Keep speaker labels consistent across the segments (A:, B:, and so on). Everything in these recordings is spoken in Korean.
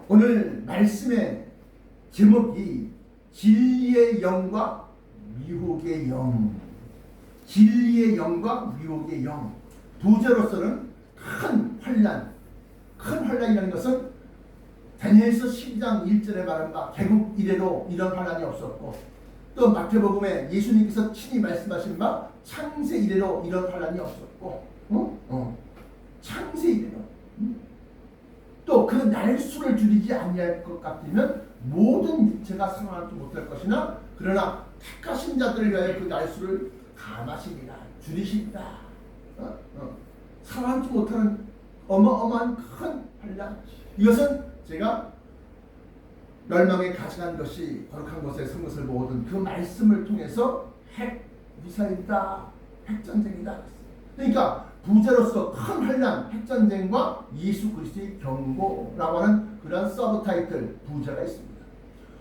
A: 오늘 말씀의 제목이 진리의 영과 미혹의 영. 진리의 영과 미혹의 영. 부제로서는 큰 환란이라는 것은 다니엘서 12장 1절에 말한 바 개국 이래로 이런 환란이 없었고, 또 마태복음에 예수님께서 친히 말씀하신 바 창세 이래로 이런 환란이 없었고, 창세 이래로 또 그 날수를 줄이지 아니할 것 같으면 모든 육체가 상하지 못할 것이나 그러나 택하신 자들을 위하여 그 날수를 감하시리라, 줄이시리라. 상하지 못하는 어마어마한 큰 환란, 이것은 제가 멸망에 가증한 것이 거룩한 곳에 선 것을 모든 그 말씀을 통해서 핵무사이다, 핵전쟁이다. 그러니까 부제로서 큰 환란, 핵전쟁과 예수 그리스도의 경고라고 하는 그런 서브타이틀 부제가 있습니다.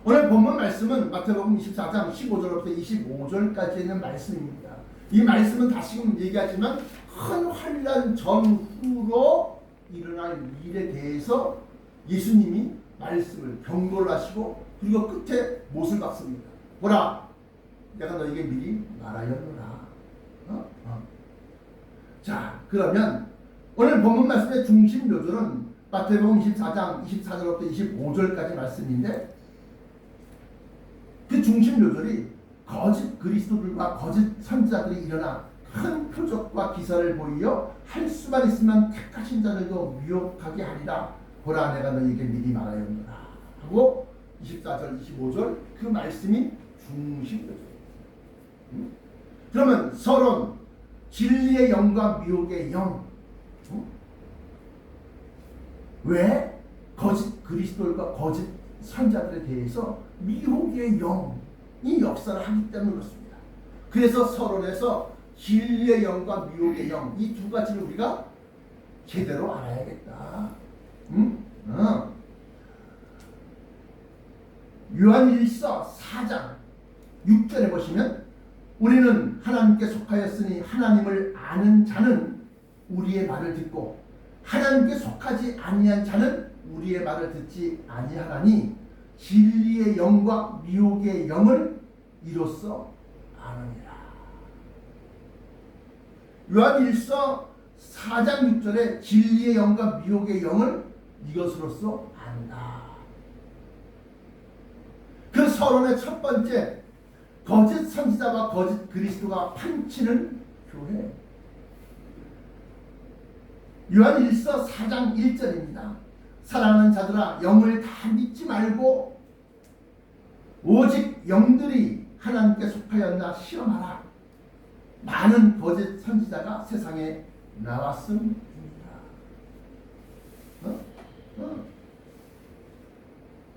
A: 오늘 본문 말씀은 마태복음 24장 15절부터 25절까지 있는 말씀입니다. 이 말씀은 다시금 얘기하지만 큰 환란 전후로 일어날 일에 대해서 예수님이 말씀을 경고를 하시고, 그리고 끝에 못을 박습니다. 보라, 내가 너에게 미리 말하였노라. 자, 그러면 오늘 본문 말씀의 중심 요절은 마태복음 24장 24절부터 25절까지 말씀인데, 그 중심 요절이 거짓 그리스도들과 거짓 선지자들이 일어나 큰 표적과 기사를 보이어 할 수만 있으면 택하신 자들도 미혹하게 하리라. 보라, 내가 너희에게 미리 말하였노라 하고 24절 25절 그 말씀이 중심 요절입니다. 그러면 서론, 진리의 영과 미혹의 영. 왜 거짓 그리스도들과 거짓 선자들에 대해서 미혹의 영이 역사를 하기 때문에 그렇습니다. 그래서 서론에서 진리의 영과 미혹의 영, 이 두 가지를 우리가 제대로 알아야겠다. 요한일서 4장 6절에 보시면, 우리는 하나님께 속하였으니 하나님을 아는 자는 우리의 말을 듣고 하나님께 속하지 아니한 자는 우리의 말을 듣지 아니하나니 진리의 영과 미혹의 영을 이로써 아느니라. 요한일서 4장 6절에 진리의 영과 미혹의 영을 이것으로써 안다. 그 서론의 첫 번째, 거짓 선지자와 거짓 그리스도가 판치는 교회. 요한일서 4장 1절입니다. 사랑하는 자들아, 영을 다 믿지 말고 오직 영들이 하나님께 속하였나 시험하라. 많은 거짓 선지자가 세상에 나왔습니다.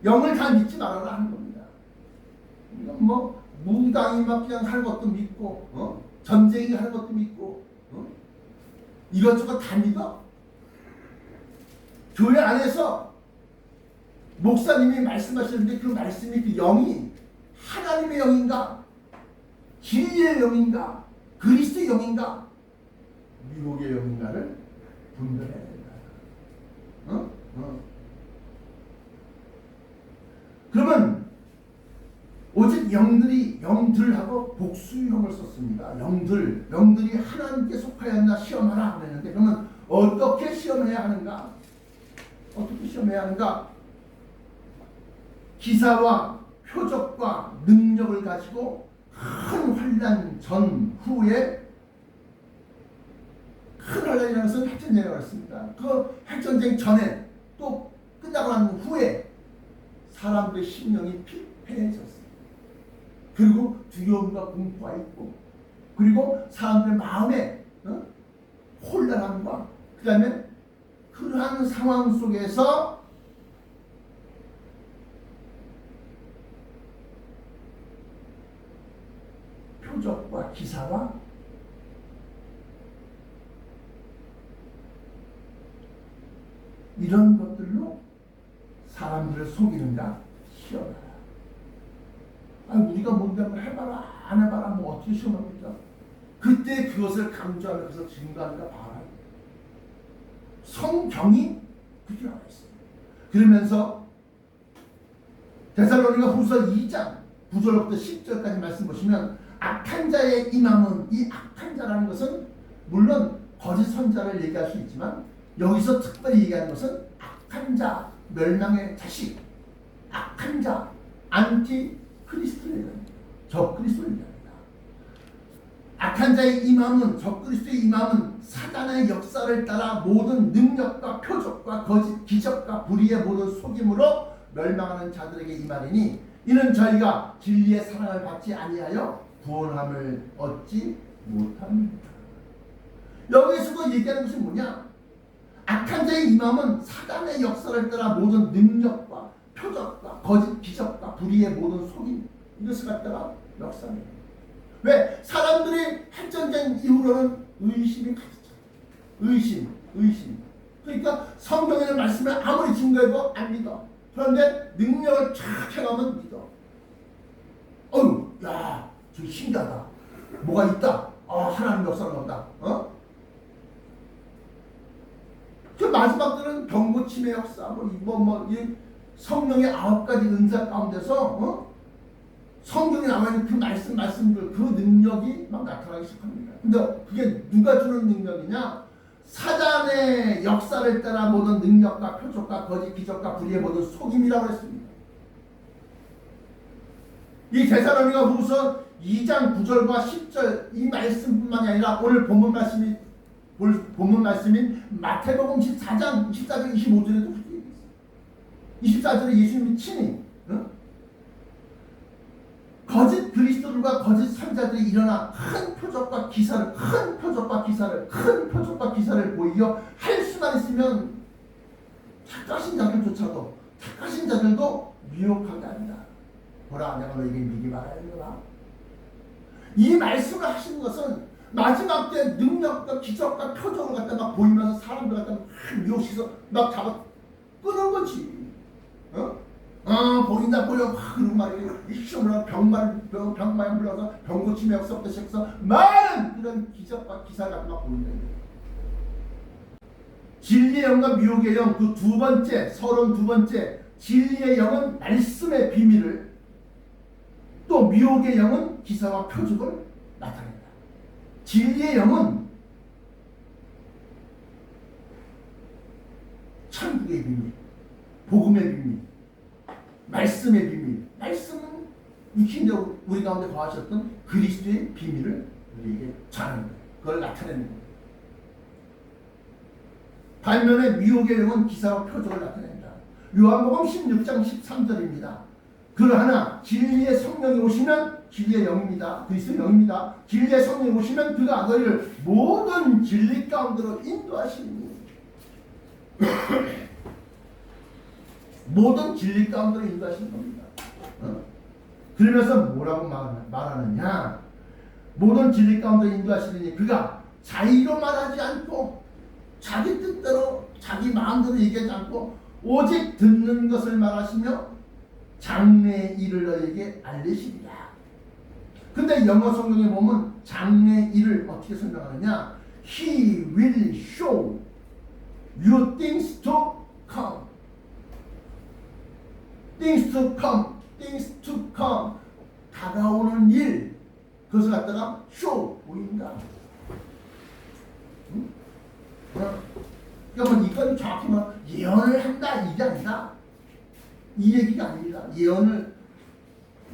A: 영을 다 믿지 말아라 하는 겁니다. 뭐 무당이 막 그냥 하는 것도 믿고, 전쟁이 하는 것도 믿고, 이것저것 다 믿어. 교회 안에서 목사님이 말씀하시는데 그 말씀이, 그 영이 하나님의 영인가, 진리의 영인가, 그리스도의 영인가, 미혹의 영인가를 분별해야 된다. 그러면 오직 영들하고 복수형을 썼습니다. 영들이 하나님께 속하였나 시험하라 그랬는데, 그러면 어떻게 시험해야 하는가? 기사와 표적과 능력을 가지고 큰 환란 전후에, 큰 환란이라는 것은 핵전쟁이라고 했습니다. 그 핵전쟁 전에 또 끝나고 난 후에 사람들의 심령이 피폐해졌습니다. 그리고 두려움과 공포가 있고, 그리고 사람들의 마음에 혼란함과, 그 다음에 그러한 상황 속에서 표적과 기사와 이런 것들로 사람들을 속이는가 시험하라. 우리가 뭔가 해봐라 안 해봐라 뭐 어떻게 시험합니까? 그때 그것을 강조하면서 증거하는가 봐라. 성경이 그렇게 나와 있습니다. 그러면서 데살로니가 후서 2장 9절부터 10절까지 말씀 보시면 악한 자의 임함은, 이 악한 자라는 것은 물론 거짓 선자를 얘기할 수 있지만 여기서 특별히 얘기하는 것은 악한 자, 멸망의 자식, 악한 자, 안티 크리스토를 얘기합니다. 적그리스도를 얘기합니다. 악한 자의 임함은, 적그리스도의 임함은 사단의 역사를 따라 모든 능력과 표적과 거짓 기적과 불의의 모든 속임으로 멸망하는 자들에게 임하리니 이는 저희가 진리의 사랑을 받지 아니하여 구원함을 얻지 못합니다. 여기서도 얘기하는 것이 뭐냐? 악한 자의 임함은 사단의 역사를 따라 모든 능력과 표적과 거짓 기적과 불의의 모든 속임, 이것을 갖다가 역사합니다. 왜? 사람들이 핵전쟁 이후로는 의심이 가득해요. 의심. 그러니까 성경의 말씀을 아무리 증거해도 안 믿어. 그런데 능력을 쫙 해가면 믿어. 어휴, 야, 저기 신기하다. 뭐가 있다. 하나님 역사를 본다. 그 마지막들은 병고침의 역사, 이 성령의 9가지 은사 가운데서 성경에 나와 있는 그 말씀들, 그 능력이 막 나타나기 시작합니다. 근데 그게 누가 주는 능력이냐? 사단의 역사를 따라 모든 능력과 표적과 거짓 기적과 불의의 모든 속임이라고 했습니다. 이 데살로니가 후서 2장 9절과 10절 이 말씀뿐만이 아니라 오늘 본문 말씀인 마태복음 14장 24절 25절에도 그렇게 얘기했어요. 24절에 예수님이 친히 거짓 그리스도들과 거짓 선자들이 일어나 큰 표적과 기사를 보이어 할 수만 있으면 착하신 자들도 미혹하게 한다. 보라, 내가 너에게 미리 말하였노라. 이 말씀을 하시는 것은 마지막 때 능력과 기적과 표적을 갖다 막 보이면서 사람들 갖다 막 미혹시켜서 막 잡아 끄는 거지. 보인다 보여 그런 말이에요. 시험으로 병만 불러서 병고침의 역사부터 시작해서 많은 이런 기적과 기사를 갖다 막 보인다. 진리의 영과 미혹의 영, 그 두 번째, 32번째, 진리의 영은 말씀의 비밀을, 또 미혹의 영은 기사와 표적을 나타낸다. 진리의 영은 천국의 비밀, 복음의 비밀, 말씀의 비밀. 말씀은 육신적 우리 가운데 거하셨던 그리스도의 비밀을 우리에게 전하는 거예요. 그걸 나타내는 거예요. 반면에 미혹의 영은 기사와 표적을 나타낸다. 요한복음 16장 13절입니다. 그러나 진리의 성령이 오시면, 진리의 영입니다. 그리스도의 영입니다. 진리의 성령이 오시면 그가 너희를 모든 진리 가운데로 인도하시니 모든 진리 가운데로 인도하시는 겁니다. 그러면서 뭐라고 말하느냐? 모든 진리 가운데로 인도하시니 그가 자의로 말하지 않고 자기 뜻대로 자기 마음대로 얘기하지 않고 오직 듣는 것을 말하시며 장래의 일을 너에게 알리시리라. 근데 영어 성경에 보면 장래의 일을 어떻게 설명하느냐? He will show you things to come. Things to come. 다가오는 일. 그것을 갖다가 show, 보인다. 그러니까 이건 정확히 말하면 예언을 한다 이게 아니라, 이 얘기가 아닙니다. 예언을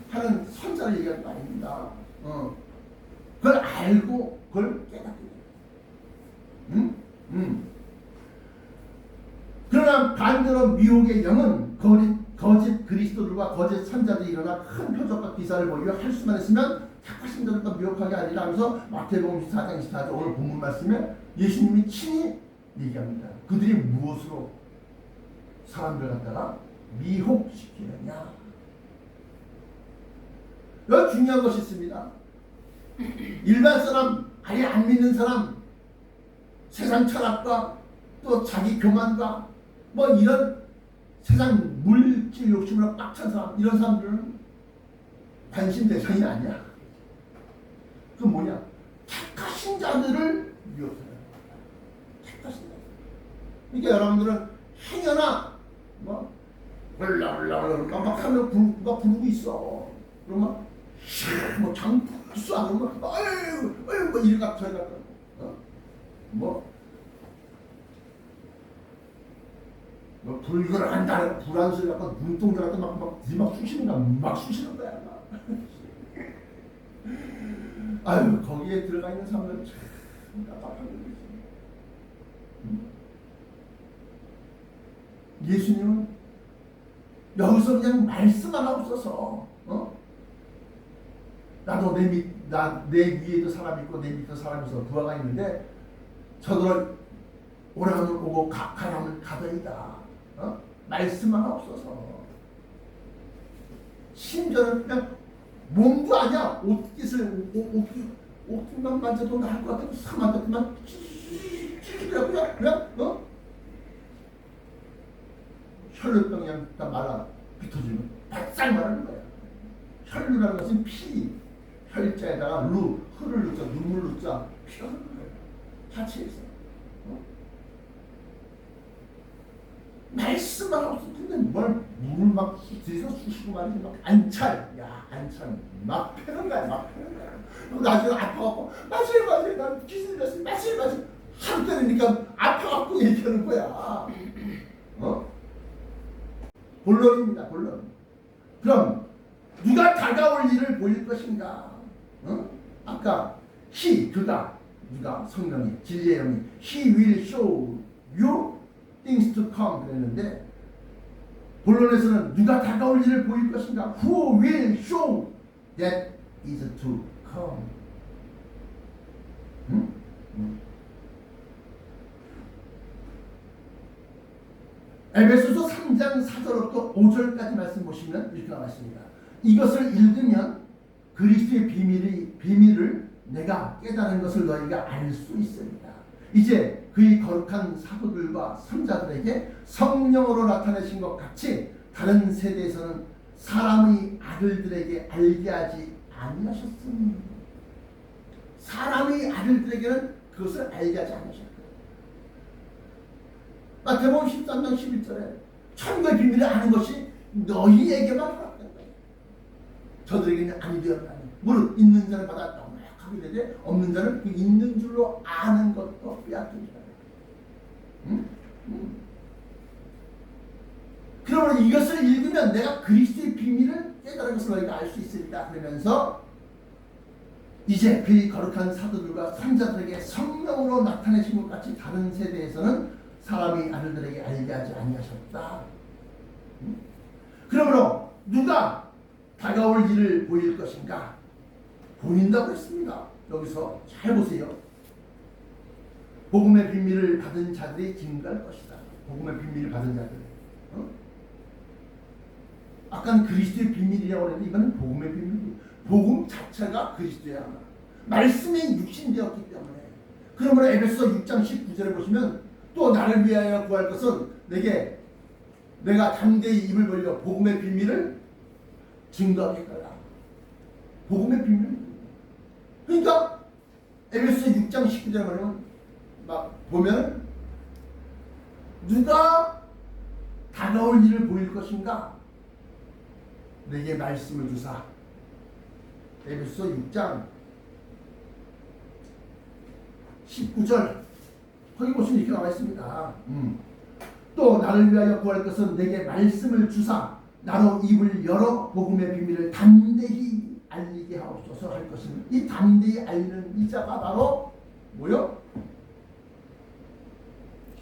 A: 하는 선자를 얘기하는 거 아닙니다. 그걸 알고 그걸 깨닫게 돼요. 그러나 반대로 미혹의 영은 거짓 그리스도들과 거짓 선자들이 일어나 큰 표적과 기사를 보이며 할 수만 있으면 착하신 자들과 미혹하게 하리라 하면서 마태복음 24장 24절 오늘 본문 말씀에 예수님이 친히 얘기합니다. 그들이 무엇으로 사람들 갖다가 미혹시키느냐. 여기 중요한 것이 있습니다. 일반 사람, 아예 안 믿는 사람, 세상 철학과 또 자기 교만과 뭐 이런 세상 물질 욕심으로 꽉 찬 사람, 이런 사람들은 관심 대상이 아니야. 그 뭐냐? 착하신 자들을 미혹하는 거야. 착하신 자들. 그러니까 여러분들은 행여나 올라 막 하면 막 부르고 있어. 그러면 뭐 장수 안 오면 아유 뭐 이리 갔다 저리 갔다 뭐 불교를 한다는 불안 소리 갖고 눈동자 갖고 막 쑤시는 거야. 막 쑤시는 거야. 막. 아유 거기에 들어가 있는 사람들은 참 답답한 거지. 예수님은 여기서 그냥 말씀 하나 없어서 나도 내 위에도 사람이 있고 내 밑에도 사람이 있어 부하가 있는데 저들은 오라면 오고 가라면 가더이다. 말씀 하나 없어서 심지어는 그냥 몸도 아니야. 옷깃만 만져도 나을 것 같아. 사만 그만 그냥 혈루병 그냥 다 말라 비터지면 바싹 말하는 거야. 혈루라는 것은 피, 혈자에다가 흐를 넣자, 눈물 넣자, 피가 흐르는 거야. 하체에서. 말씀만 없어. 근데 뭘 물을 막 뒤에서 쑤시고 말이지 막 안찰 막 패는 거야. 막 패는 거야. 나중에 아파갖고 마실 난 기술이었어. 마실 하루 때리니까 아파갖고 얘기하는 거야. 본론입니다. 본론. 그럼 누가 다가올 일을 보일 것인가? 아까 그가 누가 성령이 진리의 영이 He will show you things to come 그랬는데 본론에서는 누가 다가올 일을 보일 것인가? Who will show that is to come? 에베소서 3장 4절부터 5절까지 말씀 보시면 이렇게 나와 있습니다. 이것을 읽으면 그리스도의 비밀을 내가 깨달은 것을 너희가 알 수 있습니다. 이제 그의 거룩한 사도들과 선자들에게 성령으로 나타내신 것 같이 다른 세대에서는 사람의 아들들에게 알게 하지 아니하셨습니다. 사람의 아들들에게는 그것을 알게 하지 않으셨다. 마태복음 13장 11절에 천국의 비밀을 아는 것이 너희에게만 허락된 거예요. 저들에게는 아니 되었다니. 무릇 있는 자를 받아 명확하게 되되 없는 자는 그 있는 줄로 아는 것도 빼앗깁니다. 그러므로 이것을 읽으면 내가 그리스도의 비밀을 깨달은 것을 너희가 알 수 있으리라 그러면서 이제 그의 거룩한 사도들과 선자들에게 성령으로 나타내신 것 같이 다른 세대에서는 사람이 아들들에게 알게 하지 아니하셨다. 그러므로 누가 다가올 일을 보일 것인가? 보인다고 했습니다. 여기서 잘 보세요. 복음의 비밀을 받은 자들이 증거할 것이다. 복음의 비밀을 받은 자들. 아까는 그리스도의 비밀이라고 했는데 이거는 복음의 비밀이에요. 복음 자체가 그리스도야. 말씀이 육신되었기 때문에. 그러므로 에베소 6장 19절에 보시면 또 나를 위하여 구할 것은 내가 담대히 입을 벌려 복음의 비밀을 증거하겠다. 복음의 비밀. 그러니까 에베소 6장 19절에 보면 막 보면 누가 다가올 일을 보일 것인가? 내게 말씀을 주사. 에베소 6장 19절 거기 보시면 이렇게 나와 있습니다. 또 나를 위하여 구할 것은 내게 말씀을 주사 나로 입을 열어 복음의 비밀을 담대히 알리게 하옵소서 할 것입니다. 이 담대히 알리는 이 자가 바로 뭐요?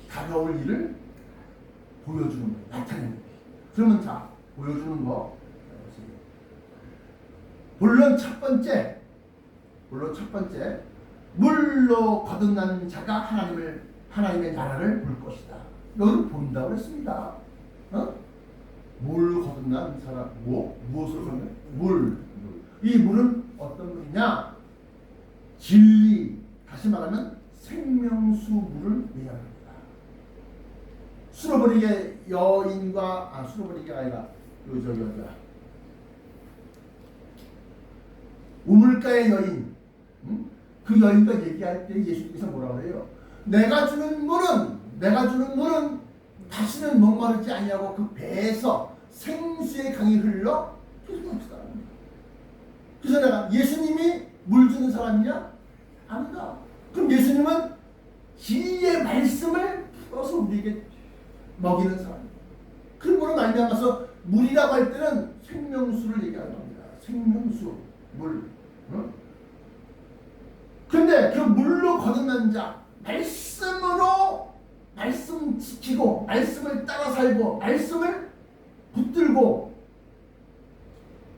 A: 다가올 일을 보여주는 거예요. 나타내는 거예요. 그러면 자 보여주는 거 물론 첫 번째 물로 거듭난 자가 하나님의 나라를 볼 것이다. 여기는 본다고 했습니다. 물로 거듭난 사람, 무엇으로 거듭난? 물. 이 물은 어떤 물이냐? 진리, 다시 말하면 생명수 물을 의미합니다. 수로보니게 여인과 수로보니게가 아니라 우물가의 여인. 그 여인과 얘기할 때 예수님께서 뭐라고 해요? 내가 주는 물은 다시는 목마르지 아니하고 그 배에서 생수의 강이 흘러 계속 넘치다. 그래서 내가 예수님이 물 주는 사람이냐? 아니다. 그럼 예수님은 진리의 말씀을 풀어서 우리에게 먹이는 사람이에요. 그러므로 말미암아서 물이라고 할 때는 생명수를 얘기하는 겁니다. 생명수, 물. 그런데 그 물로 거듭난 자, 말씀으로 말씀 지키고 말씀을 따라 살고 말씀을 붙들고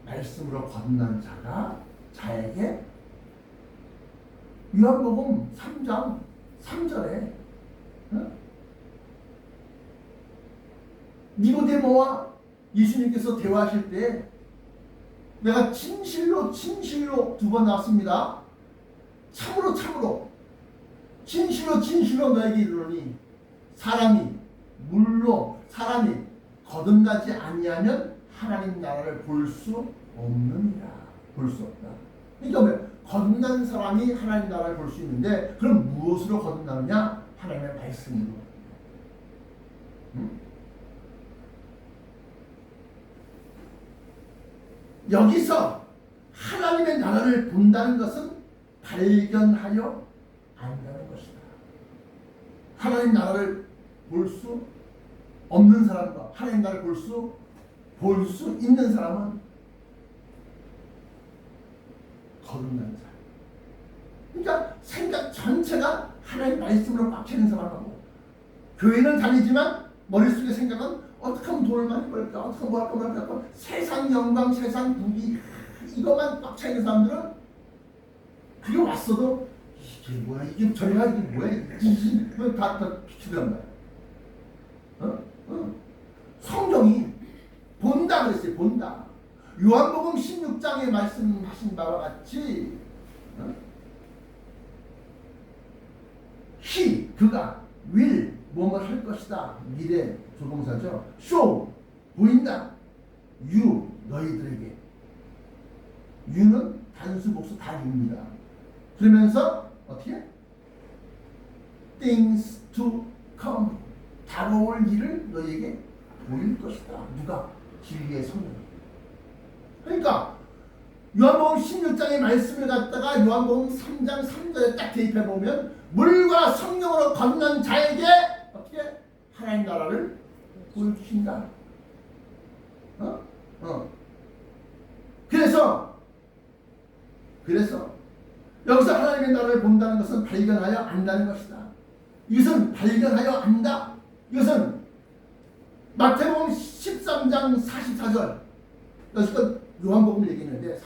A: 말씀으로 거듭난 자에게 요한복음 3장 3절에 니고데모와 예수님께서 대화하실 때 내가 진실로 두 번 나왔습니다. 참으로 진실로 너에게 이르노니 사람이 거듭나지 아니하면 하나님 나라를 볼 수 없느니라. 볼 수 없다. 그러니까 왜? 거듭난 사람이 하나님 나라를 볼 수 있는데 그럼 무엇으로 거듭나느냐? 하나님의 말씀으로. 여기서 하나님의 나라를 본다는 것은 발견하여 안다는 것이다. 하나님 나라를 볼 수 없는 사람과 하나님 나라를 볼 수 있는 사람은 거듭난 사람. 그러니까 생각 전체가 하나님 말씀으로 꽉 차는 사람하고 교회는 다니지만 머릿속의 생각은 어떻게 하면 돈을 많이 벌까? 어떻게 하면 뭐 할까? 세상 영광, 세상 부귀 이것만 꽉 차 있는 사람들은 그게 왔어도 이게 뭐야? 이게 저리가 이게 뭐야? 이게 다 비추단 말이야. 성경이 본다 그랬어요. 본다. 요한복음 16장에 말씀하신 바와 같이 그가 will 무엇을 할 것이다. 미래 조동사죠. show 보인다. you 너희들에게 you는 단수 복수 다 you입니다. 그러면서 어떻게? things to come 다가올 일을 너희에게 보일 것이다. 누가? 진리의 성령. 그러니까 요한복음 16장의 말씀을 갖다가 요한복음 3장 3절에 딱 대입해 보면 물과 성령으로 거듭난 자에게 어떻게 하나님 나라를 보여주신다. 그래서 여기서 하나님의 나라를 본다는 것은 발견하여 안다는 것이다. 이것은 발견하여 안다. 이것은 마태복음 13장 44절 여기서 요한복음을 얘기했는데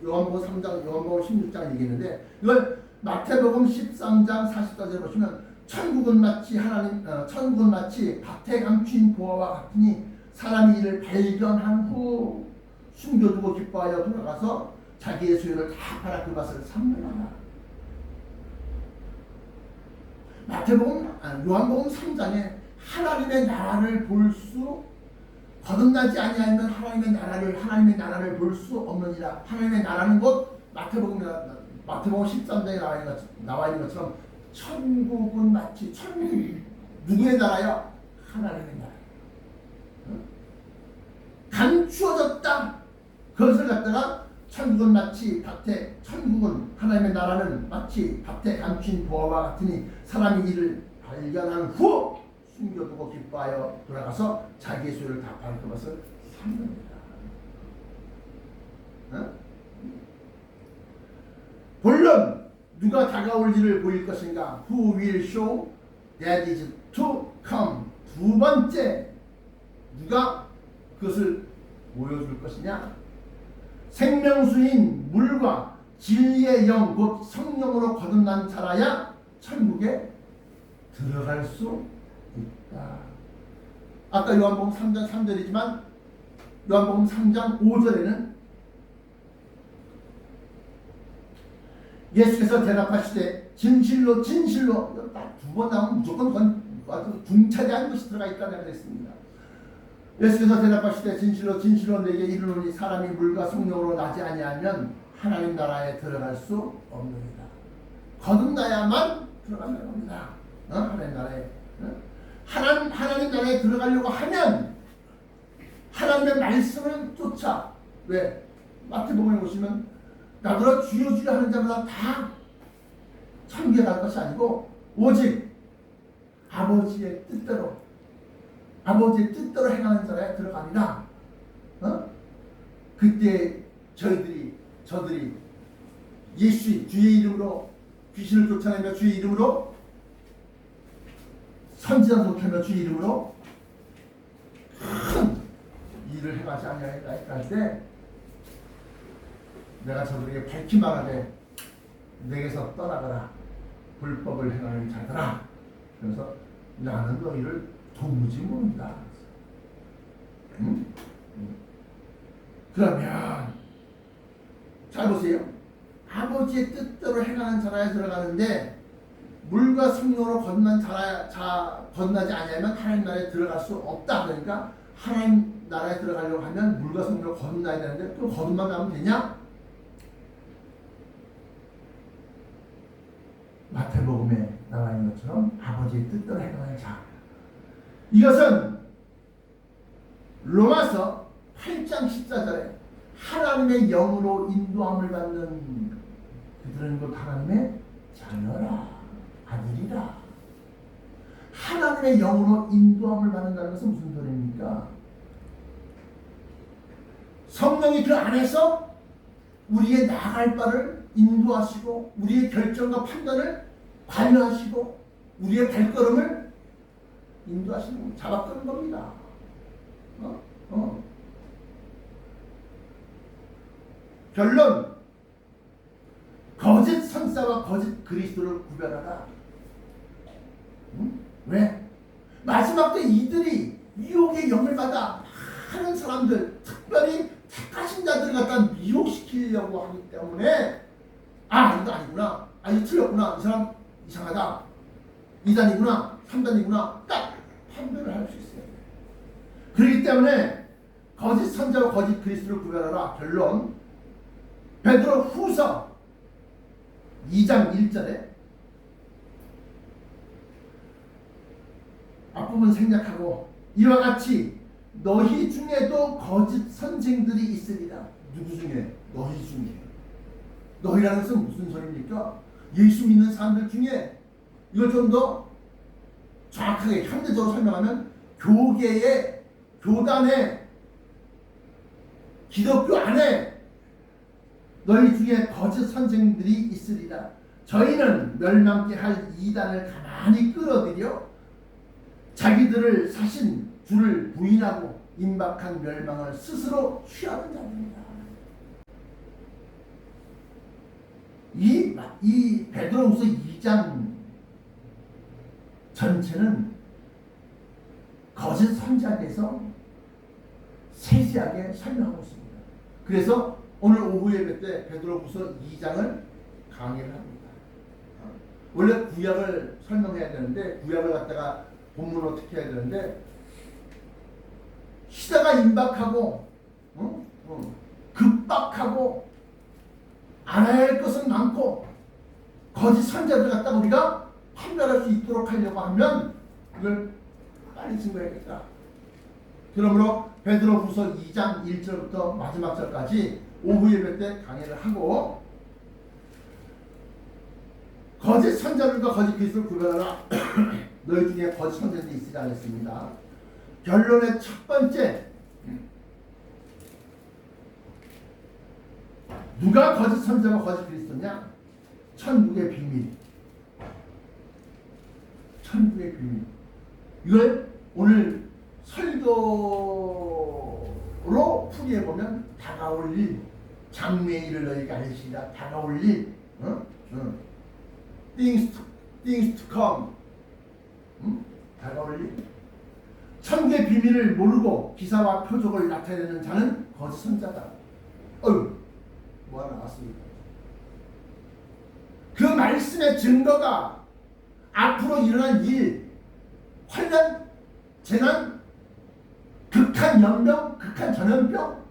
A: 요한복음 3장, 요한복음 16장 얘기했는데 이걸 마태복음 13장 44절 보시면 천국은 마치 밭에 감춘 보화와 같으니 사람이 이를 발견한 후 숨겨두고 기뻐하여 돌아가서 자기의 소유를 다 팔아 그것을 삼느니라. 요한복음 3장에 하나님의 나라를 볼 수 거듭나지 아니하면 하나님의 나라를 볼 수 없느니라. 하나님의 나라는 곧 마태복음 13장에 나와 있는 것처럼 천국은 마치 누구의 나라야? 하나님의 나라. 감추어졌다. 그것을 갖다가 천국은 하나님의 나라는 마치 밭에 감춘 보화와 같으니 사람이 이를 발견한 후 숨겨두고 기뻐하여 돌아가서 자기의 소유를 다 파는 그것을 삽니다. 본론 누가 다가올 일을 보일 것인가? Who will show that is to come? 두 번째 누가 그것을 보여줄 것이냐? 생명수인 물과 진리의 영 곧 성령으로 거듭난 자라야 천국에 들어갈 수 있다. 아까 요한복음 3장 3절이지만 요한복음 3장 5절에는 예수께서 대답하시되 진실로 딱 두 번 나오면 무조건 그건 중차대한 것이 들어가 있다고 그랬습니다. 예수께서 대답하시되 진실로 내게 이르노니 사람이 물과 성령으로 나지 아니하면 하나님 나라에 들어갈 수 없느니라. 거듭나야만 들어가는 겁니다. 하나님 나라에. 하나님 나라에 들어가려고 하면 하나님의 말씀을 쫓아. 왜? 마태복음에 보시면 나더러 주여 주여 하는 자마다 다 천국에 갈 것이 아니고 오직 아버지의 뜻대로 행하는 자라에 들어갑니다. 그때 저들이 주의 이름으로 귀신을 쫓아내며 주의 이름으로 선지자 속하며 주의 이름으로 큰 일을 행하지 아니하리라 할 때 내가 저들에게 밝히 말하되 내게서 떠나가라 불법을 행하는 자들아. 그래서 나는 너희를 도무지 모른다. 그러면 잘 보세요. 아버지의 뜻대로 행하는 자라에 들어가는데 물과 생명으로 건너지 아니하면 하나님 나라에 들어갈 수 없다. 그러니까 하나님 나라에 들어가려고 하면 물과 생명으로 건너야 되는데 또 거듭만 가면 되냐? 마태복음에 나와 있는 것처럼 아버지의 뜻대로 행하는 자. 이것은 로마서 8장 14절에 하나님의 영으로 인도함을 받는 그들은 곧 하나님의 자녀라, 아들이라. 하나님의 영으로 인도함을 받는다는 것은 무슨 소리입니까? 성령이 그 안에서 우리의 나아갈 바를 인도하시고 우리의 결정과 판단을 관여하시고 우리의 발걸음을 인도하시는, 잡아끄는 겁니다. 결론, 거짓 선사와 거짓 그리스도를 구별하라. 왜? 마지막 때 이들이 미혹의 영을 받아 많은 사람들, 특별히 택하신 자들을 갖다 미혹시키려고 하기 때문에 이거 아니구나, 이거 틀렸구나, 이 사람 이상하다, 2단이구나 3단이구나 딱 판별을 할 수 있어요. 그렇기 때문에 거짓 선자와 거짓 그리스도를 구별하라. 결론, 베드로 후서 2장 1절에 앞부분 생략하고 이와 같이 너희 중에도 거짓 선생들이 있으리라. 누구 중에? 너희 중에. 너희라는 것은 무슨 소리입니까? 예수 믿는 사람들 중에, 이걸 좀 더 정확하게 현대적으로 설명하면 교계의, 교단의, 기독교 안에 너희 중에 거짓 선생들이 있으리라. 저희는 멸망케 할 이단을 가만히 끌어들여 자기들을 사신 주를 부인하고 임박한 멸망을 스스로 취하는 자입니다. 이 베드로후서 2장 전체는 거짓 선지자에 대해서 세세하게 설명하고 있습니다. 그래서 오늘 오후 예배 때 베드로후서 2장을 강의를 합니다. 원래 구약을 설명해야 되는데 구약을 갖다가 본문으로 어떻게 해야 되는데 시대가 임박하고 급박하고 알아야 할 것은 많고 거짓 선지자들 갖다 우리가 판별할 수 있도록 하려고 하면 이걸 빨리 증거해야겠다. 그러므로 베드로후서 2장 1절부터 마지막 절까지 오후 예배 때 강의를 하고 거짓 선지자들과 거짓 그리스도를 구별하라. 너희 중에 거짓 선지자들이 있으리라 했습니다. 결론의 첫 번째, 누가 거짓 선지자와 거짓 그리스도냐? 천국의 비밀. 천국의 비밀. 이걸 오늘 설교로 풀이해보면 다가올 일, 장래의 일을 너희가 알시리라. 다가올 일, things to come. 다가올 일. 천국의 비밀을 모르고 기사와 표적을 나타내는 자는 거짓 선지자다. 뭐가 나왔습니까? 그 말씀의 증거가 앞으로 일어날 일, 환난, 재난, 극한 연병, 극한 전염병,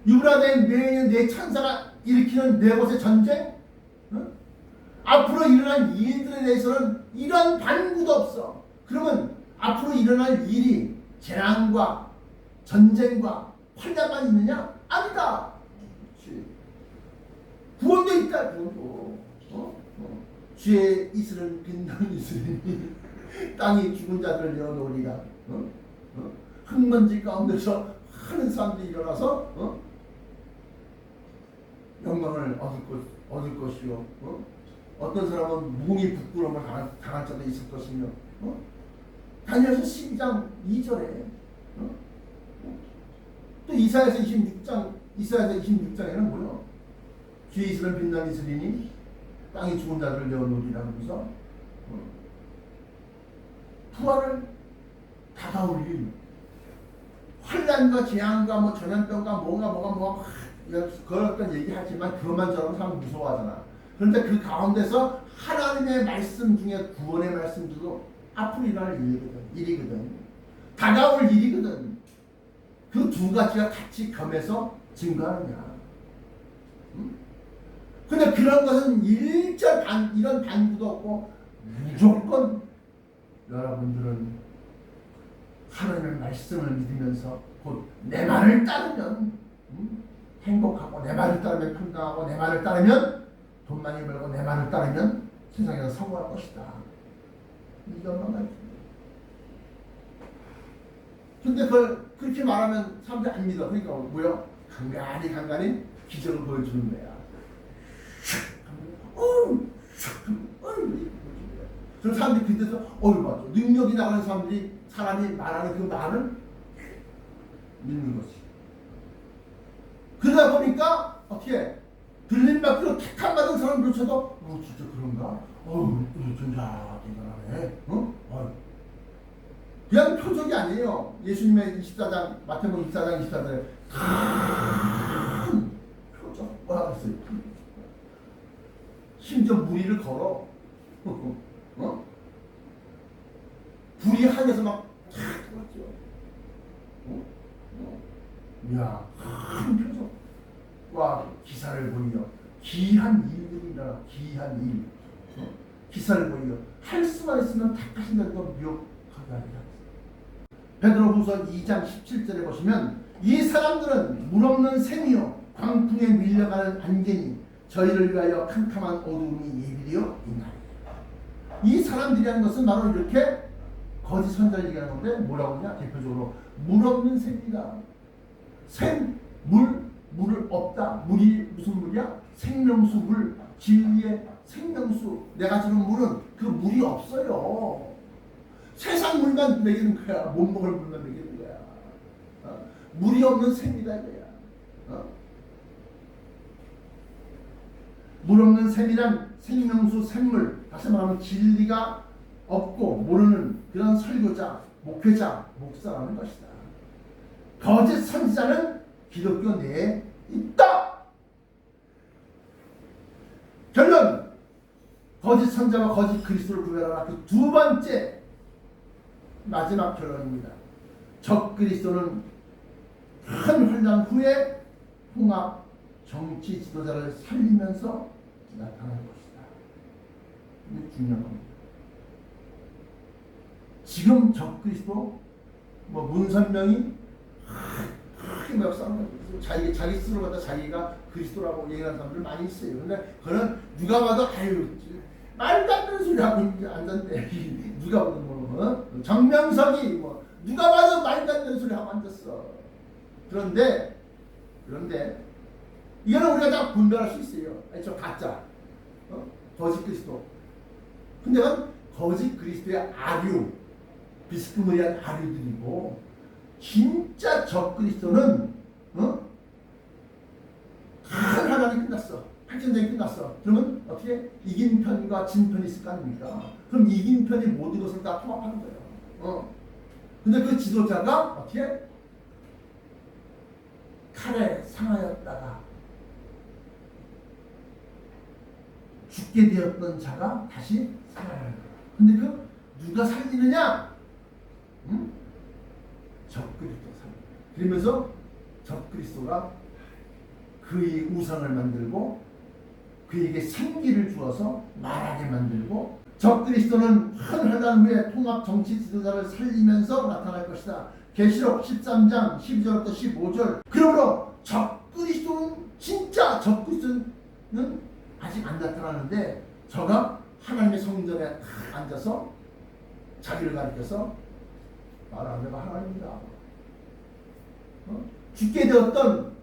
A: 유브라데 네 천사가 일으키는 네 곳의 전쟁, 앞으로 일어날 일들에 대해서는 이런 반구도 없어. 그러면 앞으로 일어날 일이 재난과 전쟁과 환란만 있느냐? 아니다. 그렇지. 구원도 있다. 구원도. 주의 이슬은 빛나는 이슬이니 땅이 죽은 자들을 내어놓으리라. 흙먼지 가운데서 하는 사람들이 일어나서 영광을 얻을 것이요. 어떤 사람은 무공이 부끄러움을 당할 자도 있을 것이며. 다니엘서 12장 2절에 또 이사야서 26장에는 뭐요? 주의 이슬은 빛나는 이슬이니 땅이 죽은 자들을 내어놓으리라 하면서 부활을 다가올 일, 환난과 재앙과 뭐 전염병과 뭐가 그런 얘기하지만 그것만 저러면 사람 무서워하잖아. 그런데 그 가운데서 하나님의 말씀 중에 구원의 말씀도 앞으로 일어날 일이거든. 다가올 일이거든. 그 두 가지가 같이 겸해서 증거하느냐. 근데 그런 것은 이런 반구도 없고 무조건 여러분들은 하나님의 말씀을 믿으면서 곧 내 말을 따르면 행복하고, 내 말을 따르면 평강하고, 내 말을 따르면 돈 많이 벌고, 내 말을 따르면 세상에서 성공할 것이다. 이것만 말입니다. 근데 그걸 그렇게 말하면 사람들이 안 믿어. 그러니까 뭐야? 간간히 기적을 보여주는 거야. 그래서 사람들이 그때서 맞아. 능력이 나가는 사람이 말하는 그 말을 믿는 거지. 그러다 보니까 어떻게 들림 받기로 택함 받은 사람들조차도 진짜 그런가? 진짜 대단하네. 그냥 표적이 아니에요. 예수님의 24장 마태복음 24장 24절에 큰 표적과 했어요. 심지어 무리를 걸어. 불이 하늘에서 막 들어왔죠. 이야, 큰 표적과 기사를 보이며 귀한 일들이 일어나. 귀한 일. 기사를 보이며 할 수만 있으면 탁하신 대로 미혹하게 하리라. 베드로후서 2장 17절에 보시면 이 사람들은 물 없는 샘이요 광풍에 밀려가는 안개니 저희를 위하여 캄캄한 어두움이 예비되어 있나니. 이 사람들이라는 것은 바로 이렇게 거짓 선자를 얘기하는 건데 뭐라고 하냐? 대표적으로 물 없는 샘이다. 샘, 물을 없다. 물이 무슨 물이야? 생명수 물, 진리의 생명수. 내가 주는 물은 그 물이 없어요. 세상 물만 먹이는 거야. 못 먹을 물만 먹이는 거야. 물이 없는 샘이다 이거야. 물 없는 샘이란 생명수 샘물, 다시 말하면 진리가 없고 모르는 그런 설교자, 목회자, 목사라는 것이다. 거짓 선지자는 기독교 내에 있다. 결론, 거짓 선지자와 거짓 그리스도를 구별하라. 그 두 번째 마지막 결론입니다. 적 그리스도는 큰 환난 후에 홍합 정치 지도자를 살리면서 나타날 것이다. 이게 중요한 겁니다. 지금 적 그리스도 문선명이 크게 막 싸우는 거예요. 자기 스스로 갖다 자기가 그리스도라고 얘기하는 사람들 많이 있어요. 근데 그는 누가 봐도 말도 안 되는 소리 하고 앉았네. 누가 보면 정명석이 누가 봐도 말도 안 되는 소리 하고 앉았어. 그런데 이거는 우리가 다 분별할 수 있어요. 저 가짜, 거짓 그리스도. 근데 거짓 그리스도의 아류, 비스무리한 아류들이고, 진짜 적 그리스도는 큰 하나님 끝났어. 핵전쟁이 끝났어. 그러면 어떻게 이긴 편과 진 편이 있을 거 아닙니까? 그럼 이긴 편이 모든 것을 다 통합하는 거예요. 근데 그 지도자가 어떻게 칼에 상하였다가 죽게 되었던 자가 다시 살아나는 거예요. 근데 그 누가 살리느냐? 적그리스도 살리는. 그러면서 적그리스도가 그의 우상을 만들고 그에게 생기를 주어서 말하게 만들고, 적그리스도는 큰 환난 후에 통합 정치 지도자를 살리면서 나타날 것이다. 계시록 13장 12절부터 15절. 그러므로 적그리스도는 진짜 적그리스도는 아직 안 나타나는데 저가 하나님의 성전에 딱 앉아서 자기를 가리켜서 말하는 데가 하나님이다. 죽게 되었던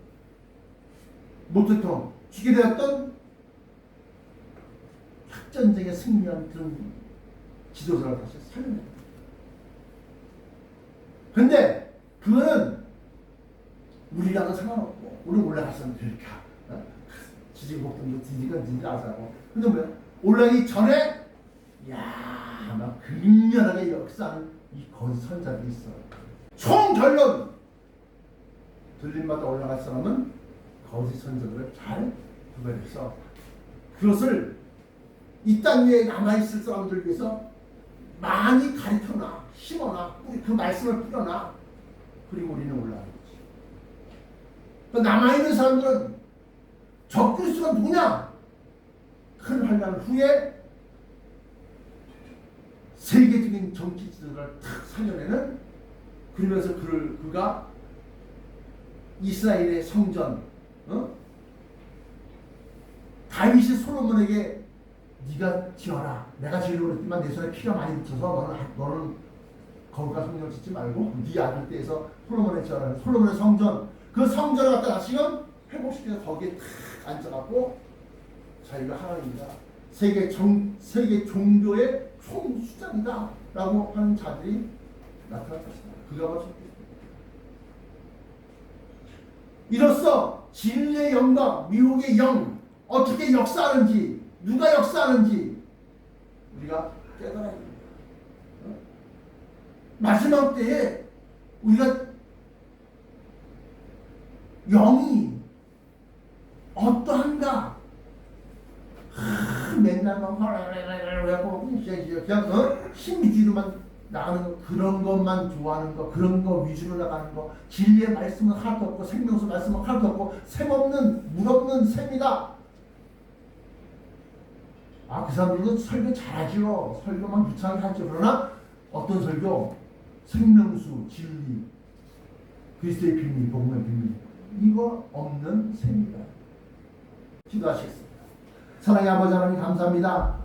A: 모태통, 죽게 되었던 핵전쟁에 승리한 그런 지도자를 다시 살려냅니다. 근데 그거는 우리랑은 상관없고 우리 올라갔으면 되니까 지지국들도 지지건 아사고. 근데 뭐야? 올라가기 전에 막 극렬하게 역사하는 이 거짓 선자들이 있어요. 총 결론 들림마다 올라갈 사람은 거짓 선자들을 잘 구별해서 그것을 이 땅 위에 남아있을 사람들 위해서 많이 가르쳐놔, 심어놔, 그 말씀을 뿌려놔. 그리고 우리는 올라가는 거지. 그 남아있는 사람들은 적그리스도가 누구냐? 큰 환란 후에 세계적인 정치 지도자를 탁 살려내는, 그러면서 그가 이스라엘의 성전, 다윗이 솔로몬에게 네가 지어라. 내가 지으려고 그랬지만 내 손에 피가 많이 묻혀서 너는 거기가 성전 짓지 말고 네 아들 때에서 솔로몬에 지어라. 솔로몬의 성전, 그 성전을 갖다가 지금 회복시켜서 거기에 탁 앉아갖고 자기가 하나님이다, 세계 종교의 총수장이다 라고 하는 자들이 나타날 것이다. 그가 바로 이로써 진리의 영과 미혹의 영, 어떻게 역사하는지, 누가 역사하는지 우리가 깨달아야 됩니다. 마지막 때에 우리가 영이 어떠한가? 맨날 막 그냥 힘 위주로만 나가는 그런 것만 좋아하는 거, 그런 거 위주로 나가는 거, 진리의 말씀은 하나도 없고 생명수 말씀은 하나도 없고 셈없는 물 없는 셈이다. 그 사람들도 설교 잘하죠. 설교만 유창하게 하죠. 그러나 어떤 설교? 생명수, 진리, 그리스도의 비밀, 복음의 비밀, 이거 없는 셈이다. 기도하시겠습니다. 사랑의 아버지 하나님 감사합니다.